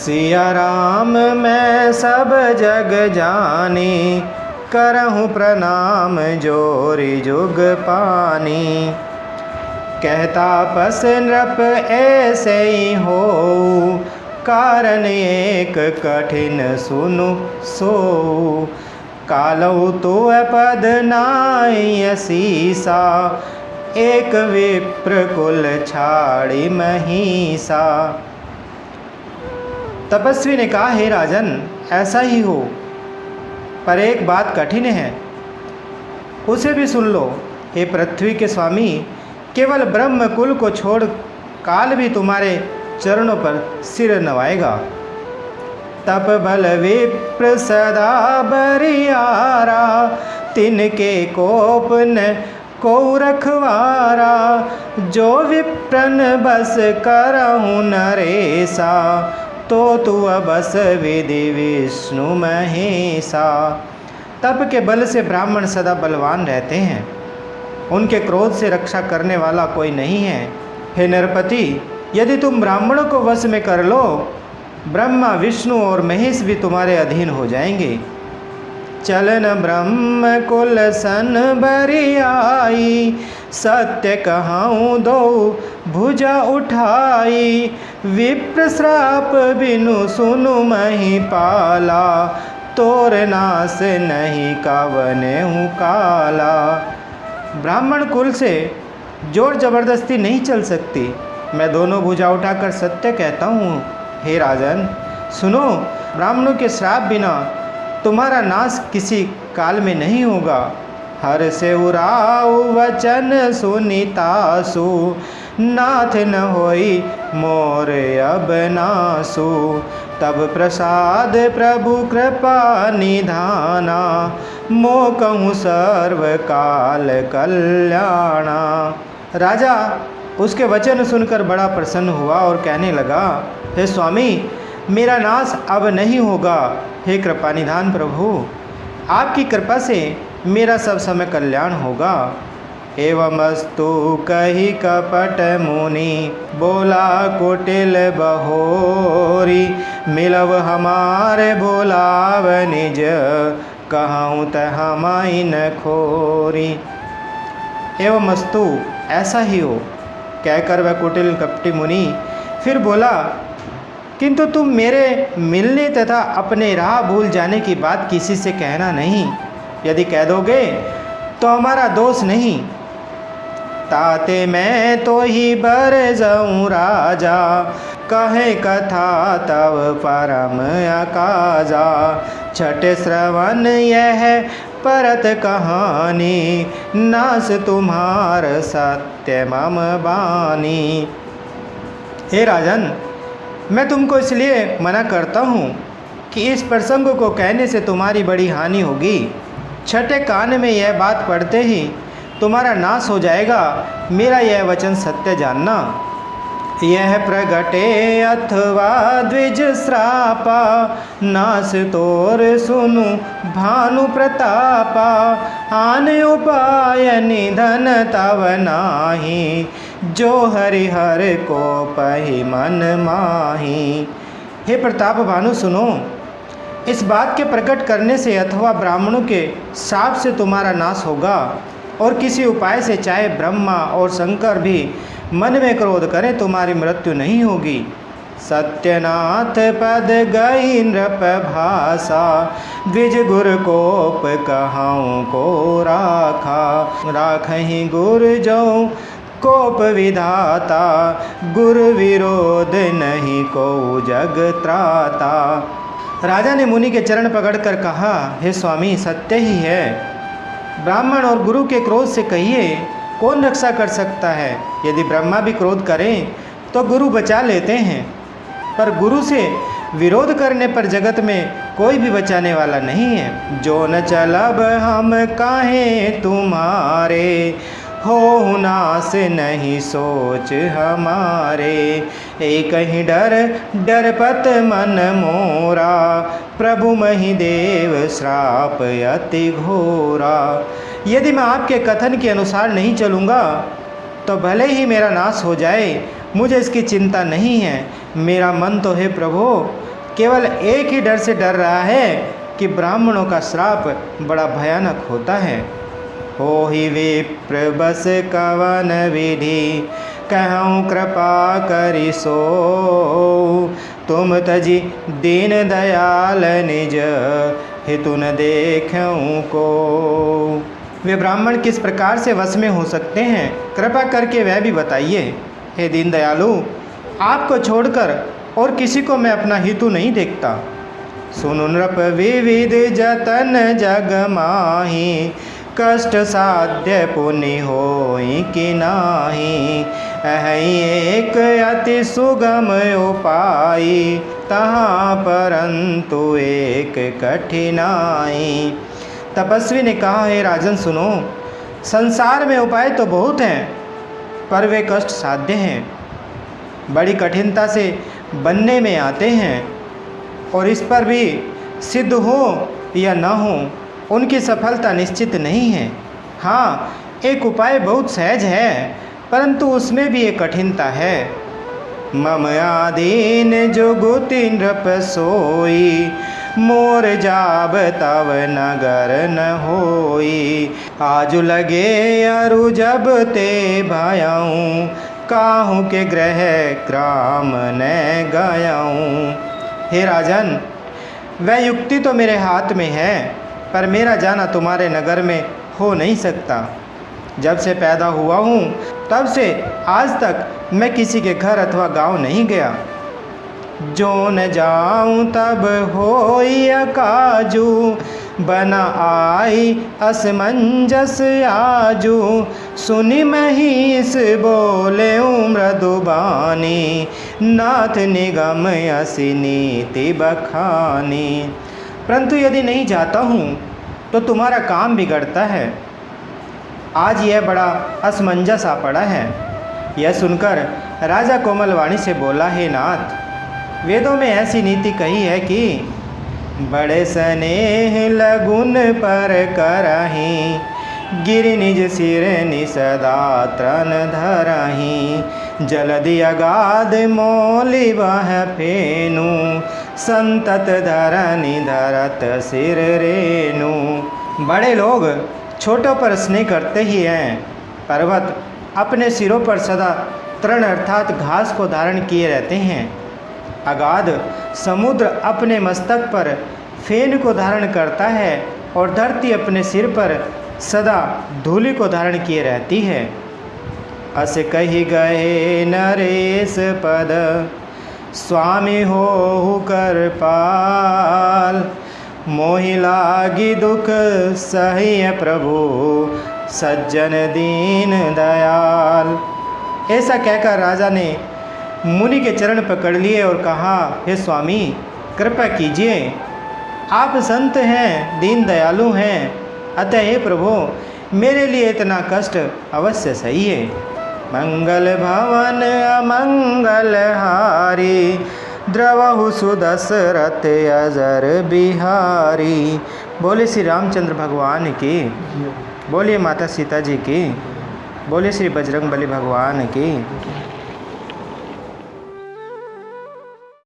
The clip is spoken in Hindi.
सिया राम मैं सब जग जानी, करहूँ प्रणाम जोरी जुग पानी। कहता पस नृप ऐसे ही हो, कारण एक कठिन सुनु सो। कालऊ तो पद नाय सीसा, एक विप्र कुल छाड़ी महिषा। तपस्वी ने कहा, हे राजन ऐसा ही हो, पर एक बात कठिन है, उसे भी सुन लो। हे पृथ्वी के स्वामी, केवल ब्रह्म कुल को छोड़ काल भी तुम्हारे चरणों पर सिर नवाएगा। तप बल विप्र सदा बरियारा, तिनके कोप न को रखवारा। जो विप्रन बस करहूँ नरेसा, तो तू बस विधि विष्णु महेशा। तप के बल से ब्राह्मण सदा बलवान रहते हैं, उनके क्रोध से रक्षा करने वाला कोई नहीं है। हे नरपति, यदि तुम ब्राह्मणों को वश में कर लो, ब्रह्मा विष्णु और महेश भी तुम्हारे अधीन हो जाएंगे। चलन ब्रह्म कुल सन बरियाई, सत्य कहाऊँ दो भुजा उठाई। विप्र श्राप बिनु सुनु मही पाला, तोर नास नहीं कावने हूँ काला। ब्राह्मण कुल से जोर जबरदस्ती नहीं चल सकती, मैं दोनों भुजा उठाकर सत्य कहता हूँ। हे राजन सुनो, ब्राह्मणों के श्राप बिना तुम्हारा नाश किसी काल में नहीं होगा। हर से उराऊ वचन सुनितासु, नाथ न होई मोर अब नासु। तब प्रसाद प्रभु कृपा निधाना, मो कहूँ सर्व काल कल्याणा। राजा उसके वचन सुनकर बड़ा प्रसन्न हुआ और कहने लगा, हे स्वामी, मेरा नाश अब नहीं होगा। हे कृपा निधान प्रभु, आपकी कृपा से मेरा सब समय कल्याण होगा। एवमस्तु कही कपट मुनि, बोला कुटिल बहोरी। मिलव हमारे बोलाव निज, कहूँ त हमाई न खोरी। एवमस्तु ऐसा ही हो, कहकर वह कुटिल कपटी मुनि फिर बोला, किंतु तुम मेरे मिलने तथा अपने राह भूल जाने की बात किसी से कहना नहीं। यदि कह दोगे तो हमारा दोष नहीं। ताते मैं तो ही बर जाऊँ राजा, कहे कथा तब परम अकाजा। छठ श्रवण यह परत कहानी, नास तुम्हार सत्य मम बानी। हे राजन, मैं तुमको इसलिए मना करता हूँ कि इस प्रसंग को कहने से तुम्हारी बड़ी हानि होगी। छठे कान में यह बात पढ़ते ही तुम्हारा नाश हो जाएगा। मेरा यह वचन सत्य जानना। यह प्रगटे अथवा द्विज श्रापा, नास तोर सुनु भानु प्रतापा। आन उपाय निधन तव नाही, जो हरिहर को पहि मन माही। हे प्रताप भानु सुनो, इस बात के प्रकट करने से अथवा ब्राह्मणों के शाप से तुम्हारा नाश होगा, और किसी उपाय से चाहे ब्रह्मा और शंकर भी मन में क्रोध करें तुम्हारी मृत्यु नहीं होगी। सत्यनाथ पद गई नृप भाषा, द्विज गुर कोप कहाऊँ को राखा। राखहि गुर जो कोप विधाता, गुर विरोध नहीं को जग त्राता। राजा ने मुनि के चरण पकड़कर कहा, हे स्वामी, सत्य ही है। ब्राह्मण और गुरु के क्रोध से कहिए, कौन रक्षा कर सकता है। यदि ब्रह्मा भी क्रोध करें तो गुरु बचा लेते हैं, पर गुरु से विरोध करने पर जगत में कोई भी बचाने वाला नहीं है। जो न चलब हम काहे तुम्हारे, हो नास नहीं सोच हमारे। एक ही डर डरपत मन मोरा, प्रभु मही देव श्राप अति घोरा। यदि मैं आपके कथन के अनुसार नहीं चलूँगा तो भले ही मेरा नाश हो जाए, मुझे इसकी चिंता नहीं है। मेरा मन तो है प्रभु केवल एक ही डर से डर रहा है कि ब्राह्मणों का श्राप बड़ा भयानक होता है। हो ही विप्र बस कवन विधि, कहूँ कृपा करि सो, तुम तजी दीन दयाल निज, हितु न देखूँ को। वे ब्राह्मण किस प्रकार से वश में हो सकते हैं, कृपा करके वह भी बताइए। हे दीन दयालु, आपको छोड़कर और किसी को मैं अपना हितु नहीं देखता। सुनु नृप विविध जतन जग माही, कष्ट साध्य पुनि होई कि नाही। अहि एक अति सुगम उपाय, तहाँ परंतु एक कठिनाई। तपस्वी ने कहा, हे राजन सुनो, संसार में उपाय तो बहुत हैं, पर वे कष्ट साध्य हैं, बड़ी कठिनता से बनने में आते हैं, और इस पर भी सिद्ध हो या न हो उनकी सफलता निश्चित नहीं है। हाँ, एक उपाय बहुत सहज है, परंतु उसमें भी एक कठिनता है। मम आदीन जुगुति नृप सोई, मोर जाब तव नगर न होई। आजु लगे अरु जब ते भयऊँ, काहू के ग्रह ग्राम न गयाऊँ। हे राजन, वह युक्ति तो मेरे हाथ में है, पर मेरा जाना तुम्हारे नगर में हो नहीं सकता। जब से पैदा हुआ हूँ तब से आज तक मैं किसी के घर अथवा गांव नहीं गया। जो न जाऊँ तब होई अकाजू, बना आई असमंजस आजू। सुनि महिष बोले मृदुबानी, नाथ निगम असि नीति बखानी। परंतु यदि नहीं जाता हूँ तो तुम्हारा काम बिगड़ता है। आज यह बड़ा असमंजस आ पड़ा है। यह सुनकर राजा कोमल वाणी से बोला, हे नाथ, वेदों में ऐसी नीति कही है कि बड़े स्नेह लगुन पर करही, गिरि निज सिर निसदा त्रन धरही। जलधि अगाध मौलि वह फेनु, संतत धरनि धरत सिर रेनु। बड़े लोग छोटों पर स्नेह करते ही हैं। पर्वत अपने सिरों पर सदा तृण अर्थात घास को धारण किए रहते हैं। अगाध समुद्र अपने मस्तक पर फेन को धारण करता है, और धरती अपने सिर पर सदा धूलि को धारण किए रहती है। अस कही गए नरेश पद, स्वामी हो कर पाल। मोहि लागी दुख सह्य प्रभु, सज्जन दीन दयाल। ऐसा कहकर राजा ने मुनि के चरण पकड़ लिए और कहा, हे स्वामी, कृपा कीजिए, आप संत हैं, दीन दयालु हैं, अतः हे प्रभु, मेरे लिए इतना कष्ट अवश्य सही है। मंगल भवन अमंगल हारी, द्रवहु सुदशरथ अजर बिहारी। बोले श्री रामचंद्र भगवान की, बोलिए माता सीता जी की, बोले श्री बजरंगबली भगवान की।